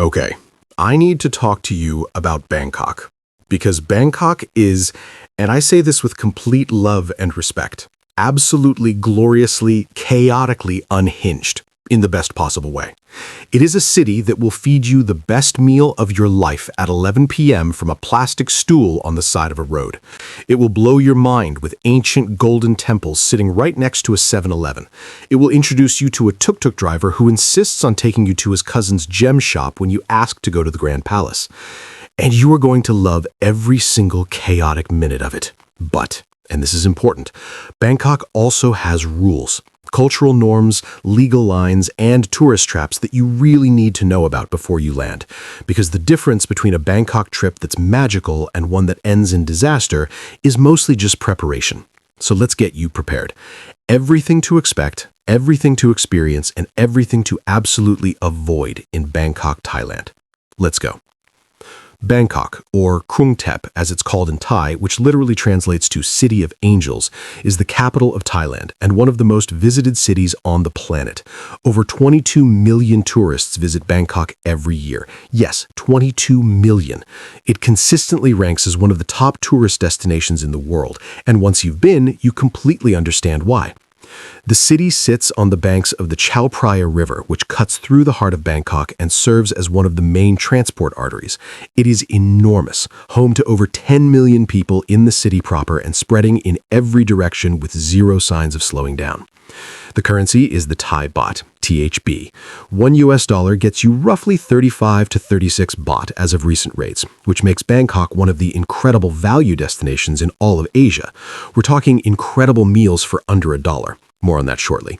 Okay, I need to talk to you about Bangkok. Because Bangkok is, and I say this with complete love and respect, absolutely gloriously, chaotically unhinged in the best possible way. It is a city that will feed you the best meal of your life at 11 p.m. from a plastic stool on the side of a road. It will blow your mind with ancient golden temples sitting right next to a 7-Eleven. It will introduce you to a tuk-tuk driver who insists on taking you to his cousin's gem shop when you ask to go to the Grand Palace. And you are going to love every single chaotic minute of it. But, and this is important, Bangkok also has rules. Cultural norms, legal lines, and tourist traps that you really need to know about before you land. Because the difference between a Bangkok trip that's magical and one that ends in disaster is mostly just preparation. So let's get you prepared. Everything to expect, everything to experience, and everything to absolutely avoid in Bangkok, Thailand. Let's go. Bangkok, or Krung Thep as it's called in Thai, which literally translates to City of Angels, is the capital of Thailand and one of the most visited cities on the planet. Over 22 million tourists visit Bangkok every year. Yes, 22 million. It consistently ranks as one of the top tourist destinations in the world, and once you've been, you completely understand why. The city sits on the banks of the Chao Phraya River, which cuts through the heart of Bangkok and serves as one of the main transport arteries. It is enormous, home to over 10 million people in the city proper and spreading in every direction with zero signs of slowing down. The currency is the Thai baht, THB. $1 gets you roughly 35 to 36 baht as of recent rates, which makes Bangkok one of the incredible value destinations in all of Asia. We're talking incredible meals for under $1. More on that shortly.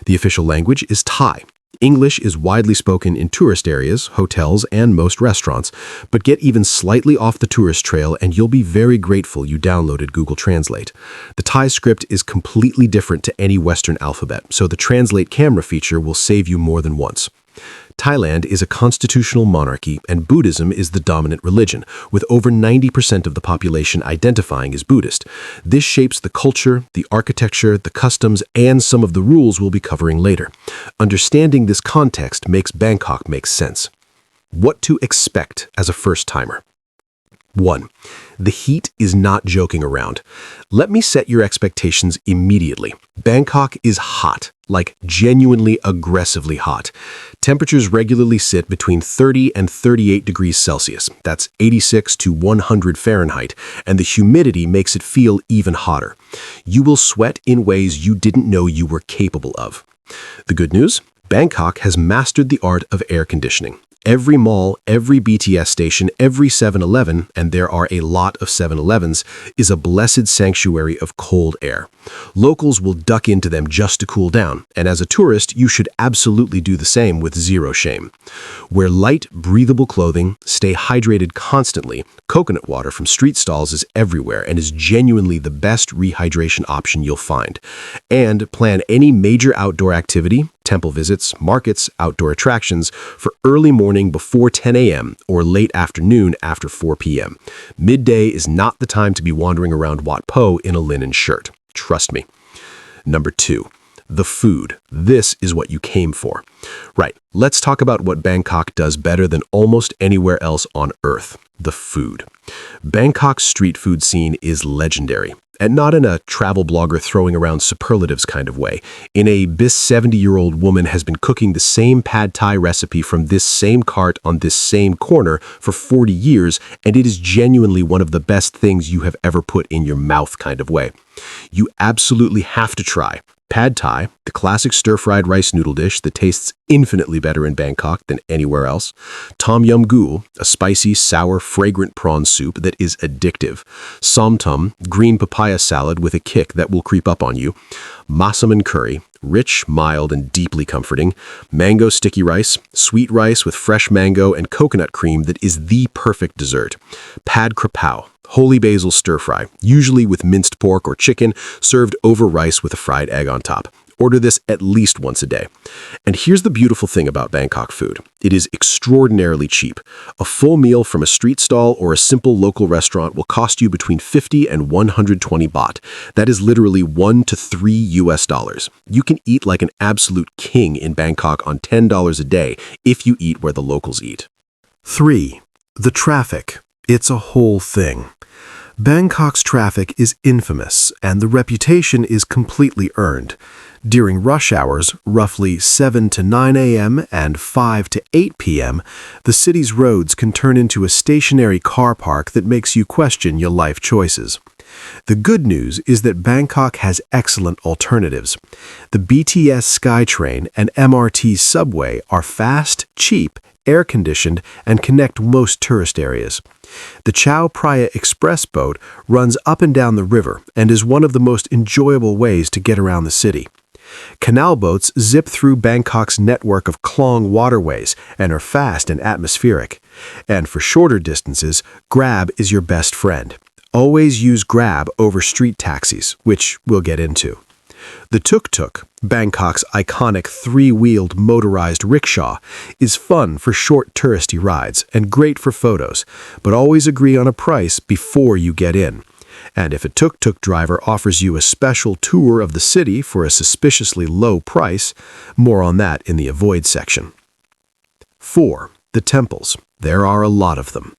The official language is Thai. English is widely spoken in tourist areas, hotels, and most restaurants, but get even slightly off the tourist trail and you'll be very grateful you downloaded Google Translate. The Thai script is completely different to any Western alphabet, so the Translate camera feature will save you more than once. Thailand is a constitutional monarchy and Buddhism is the dominant religion, with over 90% of the population identifying as Buddhist. This shapes the culture, the architecture, the customs, and some of the rules we'll be covering later. Understanding this context makes Bangkok make sense. What to expect as a first-timer? 1. The heat is not joking around. Let me set your expectations immediately. Bangkok is hot, like genuinely aggressively hot. Temperatures regularly sit between 30 and 38 degrees Celsius. That's 86 to 100 Fahrenheit, and the humidity makes it feel even hotter. You will sweat in ways you didn't know you were capable of. The good news? Bangkok has mastered the art of air conditioning. Every mall, every BTS station, every 7-Eleven, and there are a lot of 7-Elevens, is a blessed sanctuary of cold air. Locals will duck into them just to cool down, and as a tourist, you should absolutely do the same with zero shame. Wear light, breathable clothing, stay hydrated constantly. Coconut water from street stalls is everywhere and is genuinely the best rehydration option you'll find. And plan any major outdoor activity, temple visits, markets, outdoor attractions, for early morning before 10 a.m. or late afternoon after 4 p.m. Midday is not the time to be wandering around Wat Po in a linen shirt. Trust me. Number 2. The food. This is what you came for. Right, let's talk about what Bangkok does better than almost anywhere else on Earth. The food. Bangkok's street food scene is legendary. And not in a travel blogger throwing around superlatives kind of way. In a this 70-year-old woman has been cooking the same pad thai recipe from this same cart on this same corner for 40 years, and it is genuinely one of the best things you have ever put in your mouth kind of way. You absolutely have to try Pad Thai, the classic stir-fried rice noodle dish that tastes infinitely better in Bangkok than anywhere else. Tom Yum Goong, a spicy, sour, fragrant prawn soup that is addictive. Som Tum, green papaya salad with a kick that will creep up on you. Masaman curry, rich, mild, and deeply comforting. Mango sticky rice, sweet rice with fresh mango and coconut cream that is the perfect dessert. Pad Krapao, holy basil stir-fry, usually with minced pork or chicken, served over rice with a fried egg on top. Order this at least once a day. And here's the beautiful thing about Bangkok food. It is extraordinarily cheap. A full meal from a street stall or a simple local restaurant will cost you between 50 and 120 baht. That is literally $1 to $3. You can eat like an absolute king in Bangkok on $10 a day if you eat where the locals eat. 3. The traffic. It's a whole thing. Bangkok's traffic is infamous, and the reputation is completely earned. During rush hours, roughly 7 to 9 a.m. and 5 to 8 p.m., the city's roads can turn into a stationary car park that makes you question your life choices. The good news is that Bangkok has excellent alternatives. The BTS SkyTrain and MRT subway are fast, cheap, air-conditioned, and connect most tourist areas. The Chao Phraya Express boat runs up and down the river and is one of the most enjoyable ways to get around the city. Canal boats zip through Bangkok's network of Klong waterways and are fast and atmospheric. And for shorter distances, Grab is your best friend. Always use Grab over street taxis, which we'll get into. The tuk-tuk, Bangkok's iconic three-wheeled motorized rickshaw, is fun for short touristy rides and great for photos, but always agree on a price before you get in. And if a tuk-tuk driver offers you a special tour of the city for a suspiciously low price, more on that in the avoid section. 4. The temples. There are a lot of them.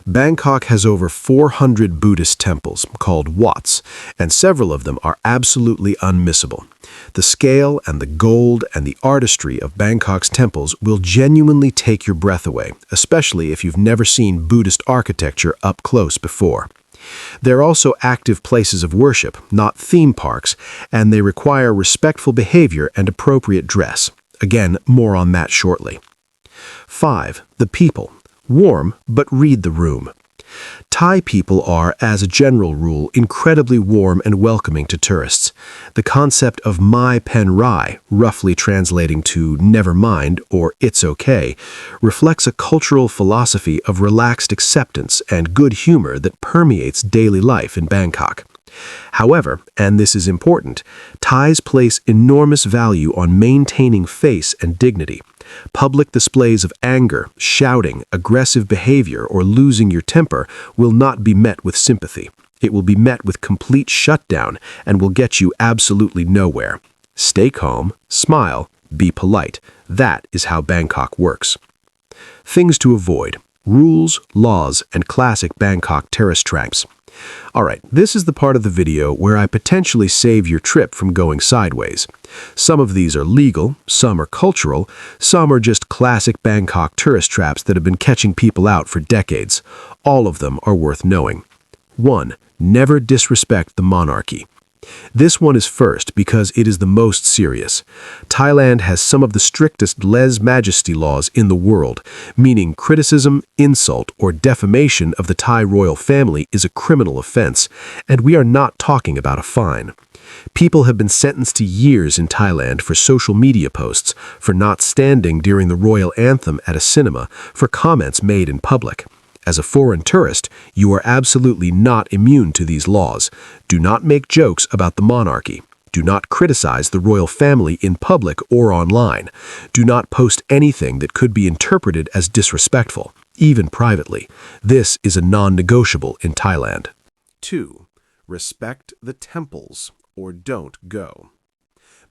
Bangkok has over 400 Buddhist temples, called Wats, and several of them are absolutely unmissable. The scale and the gold and the artistry of Bangkok's temples will genuinely take your breath away, especially if you've never seen Buddhist architecture up close before. They're also active places of worship, not theme parks, and they require respectful behavior and appropriate dress. Again, more on that shortly. 5. The people. Warm, but read the room. Thai people are, as a general rule, incredibly warm and welcoming to tourists. The concept of Mai Pen Rai, roughly translating to never mind or it's okay, reflects a cultural philosophy of relaxed acceptance and good humor that permeates daily life in Bangkok. However, and this is important, Thais place enormous value on maintaining face and dignity. Public displays of anger, shouting, aggressive behavior, or losing your temper will not be met with sympathy. It will be met with complete shutdown and will get you absolutely nowhere. Stay calm, smile, be polite. That is how Bangkok works. Things to avoid. Rules, laws, and classic Bangkok tourist traps. Alright, this is the part of the video where I potentially save your trip from going sideways. Some of these are legal, some are cultural, some are just classic Bangkok tourist traps that have been catching people out for decades. All of them are worth knowing. 1. Never disrespect the monarchy. This one is first because it is the most serious. Thailand has some of the strictest lèse-majesty laws in the world, meaning criticism, insult, or defamation of the Thai royal family is a criminal offense, and we are not talking about a fine. People have been sentenced to years in Thailand for social media posts, for not standing during the royal anthem at a cinema, for comments made in public. As a foreign tourist, you are absolutely not immune to these laws. Do not make jokes about the monarchy. Do not criticize the royal family in public or online. Do not post anything that could be interpreted as disrespectful, even privately. This is a non-negotiable in Thailand. 2. Respect the temples or don't go.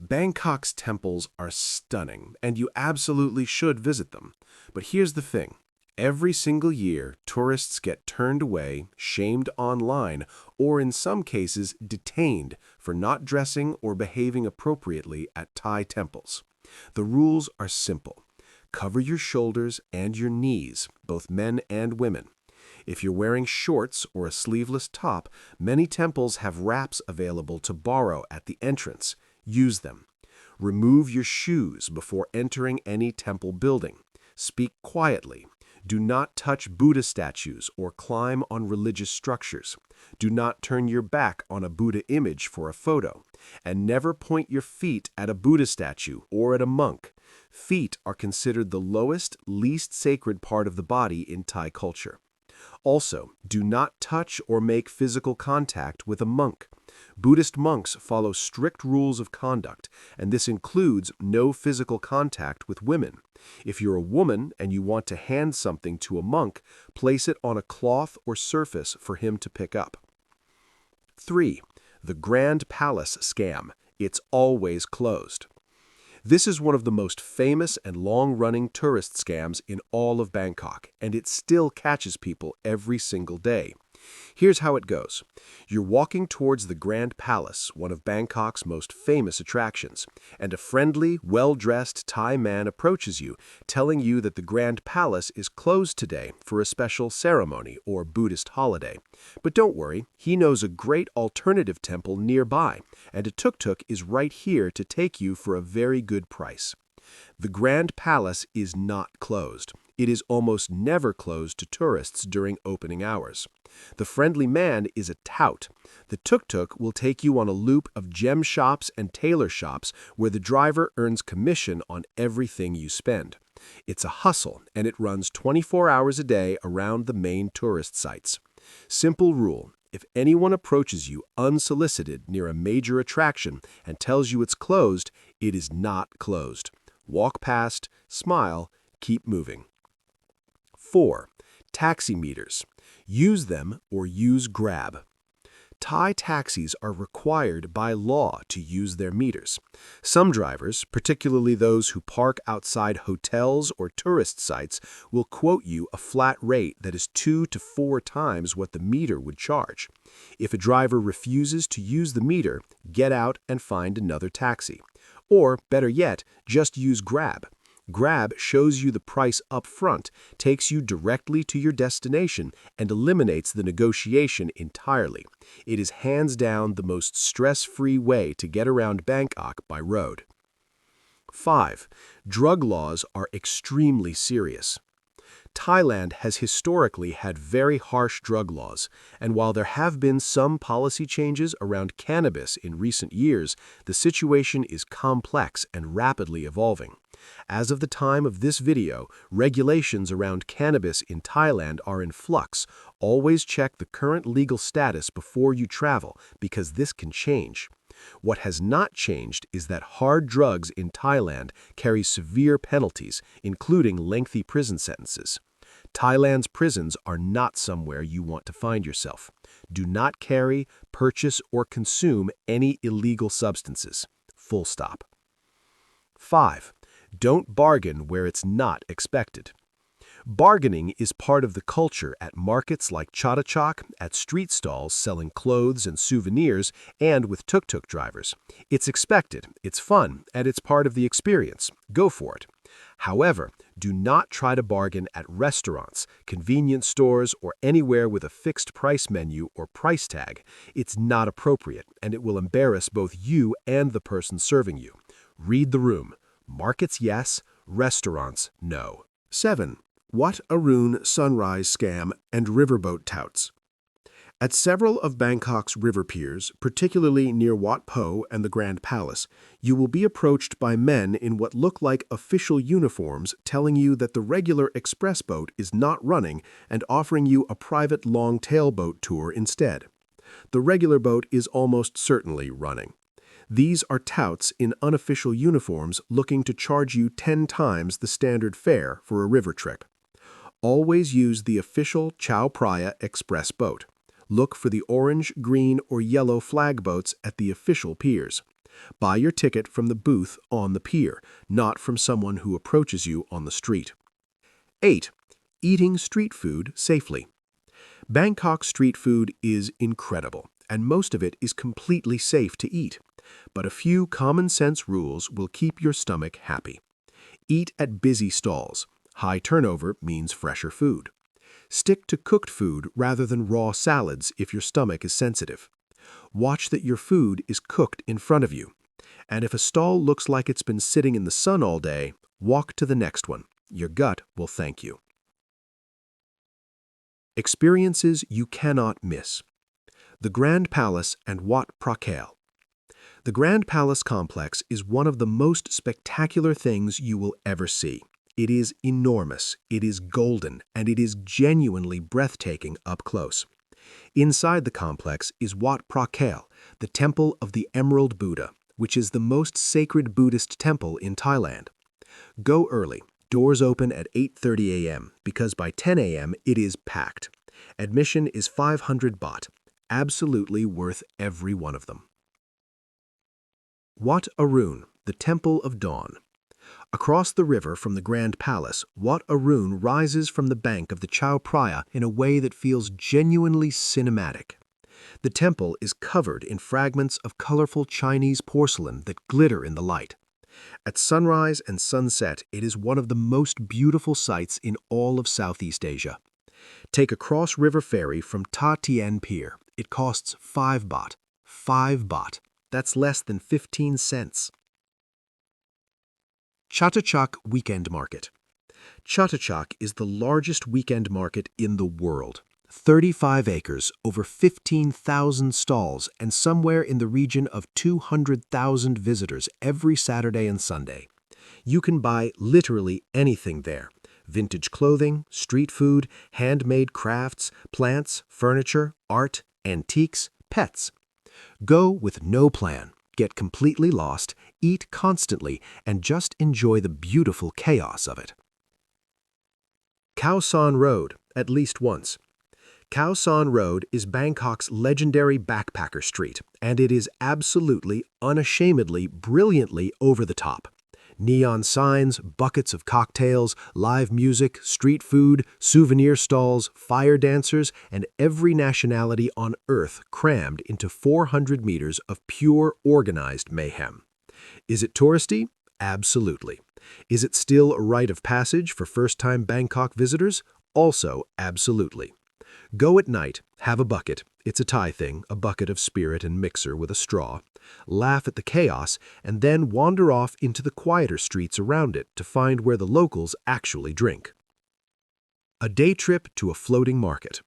Bangkok's temples are stunning, and you absolutely should visit them. But here's the thing. Every single year, tourists get turned away, shamed online, or in some cases detained for not dressing or behaving appropriately at Thai temples. The rules are simple. Cover your shoulders and your knees, both men and women. If you're wearing shorts or a sleeveless top, many temples have wraps available to borrow at the entrance. Use them. Remove your shoes before entering any temple building. Speak quietly. Do not touch Buddha statues or climb on religious structures. Do not turn your back on a Buddha image for a photo. And never point your feet at a Buddha statue or at a monk. Feet are considered the lowest, least sacred part of the body in Thai culture. Also, do not touch or make physical contact with a monk. Buddhist monks follow strict rules of conduct, and this includes no physical contact with women. If you're a woman and you want to hand something to a monk, place it on a cloth or surface for him to pick up. 3. The Grand Palace scam. It's always closed. This is one of the most famous and long-running tourist scams in all of Bangkok, and it still catches people every single day. Here's how it goes. You're walking towards the Grand Palace, one of Bangkok's most famous attractions, and a friendly, well-dressed Thai man approaches you, telling you that the Grand Palace is closed today for a special ceremony or Buddhist holiday. But don't worry, he knows a great alternative temple nearby, and a tuk-tuk is right here to take you for a very good price. The Grand Palace is not closed. It is almost never closed to tourists during opening hours. The friendly man is a tout. The tuk-tuk will take you on a loop of gem shops and tailor shops where the driver earns commission on everything you spend. It's a hustle, and it runs 24 hours a day around the main tourist sites. Simple rule. If anyone approaches you unsolicited near a major attraction and tells you it's closed, it is not closed. Walk past, smile, keep moving. 4. Taxi meters. Use them or use Grab. Thai taxis are required by law to use their meters. Some drivers, particularly those who park outside hotels or tourist sites, will quote you a flat rate that is 2 to 4 times what the meter would charge. If a driver refuses to use the meter, get out and find another taxi. Or, better yet, just use Grab. Grab shows you the price up front, takes you directly to your destination, and eliminates the negotiation entirely. It is hands down the most stress-free way to get around Bangkok by road. 5. Drug laws are extremely serious. Thailand has historically had very harsh drug laws, and while there have been some policy changes around cannabis in recent years, the situation is complex and rapidly evolving. As of the time of this video, regulations around cannabis in Thailand are in flux. Always check the current legal status before you travel, because this can change. What has not changed is that hard drugs in Thailand carry severe penalties, including lengthy prison sentences. Thailand's prisons are not somewhere you want to find yourself. Do not carry, purchase, or consume any illegal substances. Full stop. 5. Don't bargain where it's not expected. Bargaining is part of the culture at markets like Chatuchak, at street stalls selling clothes and souvenirs, and with tuk-tuk drivers. It's expected, it's fun, and it's part of the experience. Go for it. However, do not try to bargain at restaurants, convenience stores, or anywhere with a fixed price menu or price tag. It's not appropriate, and it will embarrass both you and the person serving you. Read the room. Markets, yes. Restaurants, no. 7. Wat Arun sunrise scam and riverboat touts. At several of Bangkok's river piers, particularly near Wat Po and the Grand Palace, you will be approached by men in what look like official uniforms telling you that the regular express boat is not running and offering you a private long-tail boat tour instead. The regular boat is almost certainly running. These are touts in unofficial uniforms looking to charge you 10 times the standard fare for a river trip. Always use the official Chao Phraya express boat. Look for the orange, green, or yellow flag boats at the official piers. Buy your ticket from the booth on the pier, not from someone who approaches you on the street. 8. Eating street food safely. Bangkok street food is incredible, and most of it is completely safe to eat. But a few common-sense rules will keep your stomach happy. Eat at busy stalls. High turnover means fresher food. Stick to cooked food rather than raw salads if your stomach is sensitive. Watch that your food is cooked in front of you. And if a stall looks like it's been sitting in the sun all day, walk to the next one. Your gut will thank you. Experiences you cannot miss. The Grand Palace and Wat Phra. The Grand Palace complex is one of the most spectacular things you will ever see. It is enormous, it is golden, and it is genuinely breathtaking up close. Inside the complex is Wat Phra, the Temple of the Emerald Buddha, which is the most sacred Buddhist temple in Thailand. Go early. Doors open at 8:30 a.m. because by 10 a.m. it is packed. Admission is 500 baht. Absolutely worth every one of them. Wat Arun, the Temple of Dawn. Across the river from the Grand Palace, Wat Arun rises from the bank of the Chao Phraya in a way that feels genuinely cinematic. The temple is covered in fragments of colorful Chinese porcelain that glitter in the light. At sunrise and sunset, it is one of the most beautiful sights in all of Southeast Asia. Take a cross-river ferry from Ta Tien Pier. It costs 5 baht. 5 baht. That's less than 15 cents. Chatuchak Weekend Market. Chatuchak is the largest weekend market in the world. 35 acres, over 15,000 stalls, and somewhere in the region of 200,000 visitors every Saturday and Sunday. You can buy literally anything there. Vintage clothing, street food, handmade crafts, plants, furniture, art, antiques, pets. Go with no plan, get completely lost, eat constantly, and just enjoy the beautiful chaos of it. Khao San Road, at least once. Khao San Road is Bangkok's legendary backpacker street, and it is absolutely, unashamedly, brilliantly over the top. Neon signs, buckets of cocktails, live music, street food, souvenir stalls, fire dancers, and every nationality on Earth crammed into 400 meters of pure, organized mayhem. Is it touristy? Absolutely. Is it still a rite of passage for first-time Bangkok visitors? Also, absolutely. Go at night, have a bucket. It's a Thai thing, a bucket of spirit and mixer with a straw. Laugh at the chaos, and then wander off into the quieter streets around it to find where the locals actually drink. A day trip to a floating market.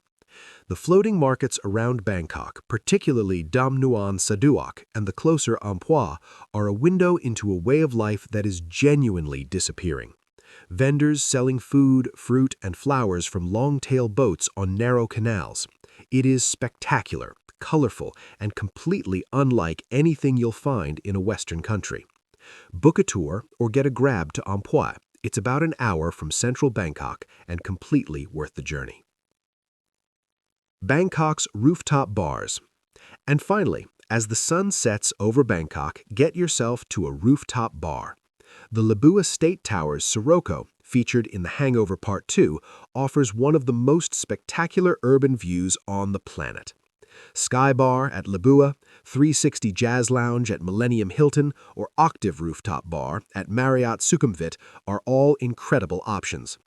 The floating markets around Bangkok, particularly Dam Nuan Saduak and the closer Amphoe, are a window into a way of life that is genuinely disappearing. Vendors selling food, fruit, and flowers from long-tail boats on narrow canals. It is spectacular, colorful, and completely unlike anything you'll find in a Western country. Book a tour or get a grab to Amphoe. It's about an hour from central Bangkok and completely worth the journey. Bangkok's rooftop bars. And finally, as the sun sets over Bangkok, get yourself to a rooftop bar. The Labua State Tower's Sirocco, featured in The Hangover Part 2, offers one of the most spectacular urban views on the planet. Sky Bar at Labua, 360 Jazz Lounge at Millennium Hilton, or Octave Rooftop Bar at Marriott Sukhumvit are all incredible options.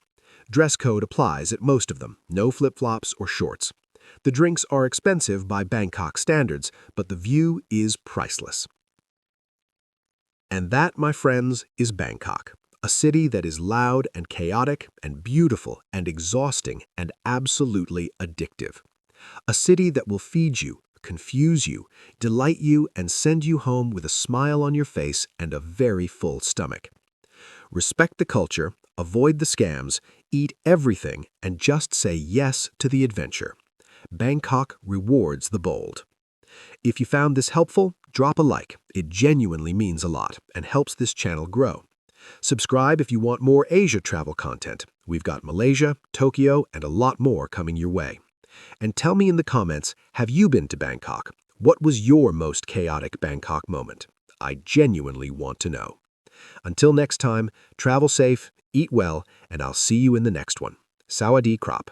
Dress code applies at most of them, no flip-flops or shorts. The drinks are expensive by Bangkok standards, but the view is priceless. And that, my friends, is Bangkok, a city that is loud and chaotic and beautiful and exhausting and absolutely addictive. A city that will feed you, confuse you, delight you, and send you home with a smile on your face and a very full stomach. Respect the culture, avoid the scams, eat everything, and just say yes to the adventure. Bangkok rewards the bold. If you found this helpful, drop a like. It genuinely means a lot and helps this channel grow. Subscribe if you want more Asia travel content. We've got Malaysia, Tokyo, and a lot more coming your way. And tell me in the comments, have you been to Bangkok? What was your most chaotic Bangkok moment? I genuinely want to know. Until next time, travel safe, eat well, and I'll see you in the next one. Sawadee krap.